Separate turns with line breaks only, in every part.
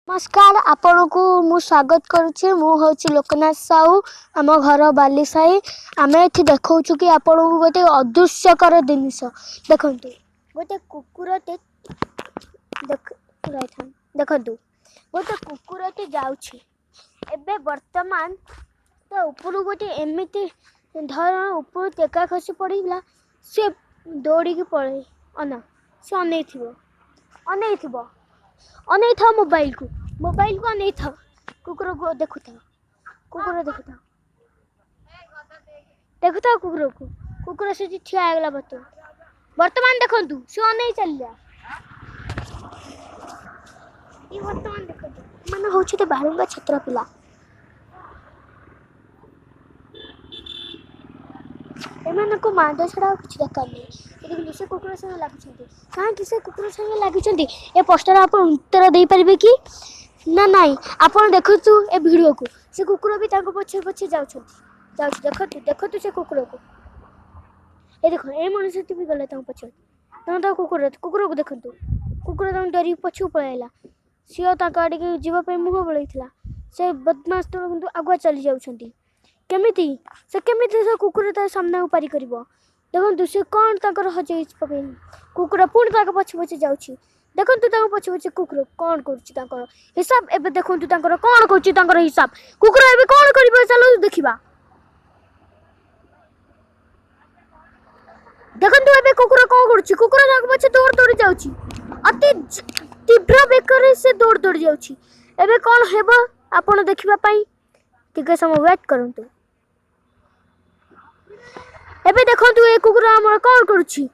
नमस्कार आपण को मु स्वागत करुच्ची मु हूँ लोकनाथ साहू आम घर बाली साही आम ये देखा कि आपण को गोटे अदृश्यकर जिनस देखु गोटे कुकुरटे देखु गोटे कुकुरटे जाऊँगी एबे वर्तमान तो ऊपर गोटे एमती धरण ऊपर टेका खसी पड़ा सी दौड़ी की पड़े अना सी अनै था मोबाइल को अनै था कुकुर को देखु था कुकुर से ठिया होगला वर्तमान देखु सी अनै चलिया वर्तमान देखु मान हूँ बालुंगा छात्र पिला एमान को माद छड़ा कुछ दरकार नहीं से कुकुर संगे लगी कहीं से कुकुर संगे लगी ए पोस्टर आप उत्तर दे पारे कि ना नाई आप देखु ए वीडियो को से कुकुर भी पछे पछे देखु से कुकुर को ए देख ए मनुष्य भी गले पछे कुकुर को देखु कुकुर डर पछू पलैला सी आड़ के जीवाई मुह बलैला से बदमाश तो आगुआ चली जाऊँगी केमिति से कुकुर सामना पारी कर देखु से कौन तर हजे पकड़ कुकुर पुणी पछे पछे जाऊँगी देखु पछे पछे कुकुर कौन कर हिसाब एबे देखु कौन कर हिसाब कुकुर एबे कौन कर चलो देखा देखु एबे कुकुर कौन कर कुकुर पछे दौड़ दौड़ी जाऊँगी अति तीव्र बेकर से दौड़ दौड़ी जाऊँगी एबे कौन हेब आपण देखापी टिके समय वेट करंतु एबे देखंतु ए कुकुर हमर कौन करूछि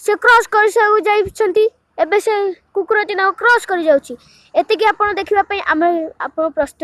से क्रॉस कर जाइछंती एबे से कुकुरटी ना क्रॉस कर जाउछि एते कि आपण देखिबा पई हम आपण प्रस्तुत।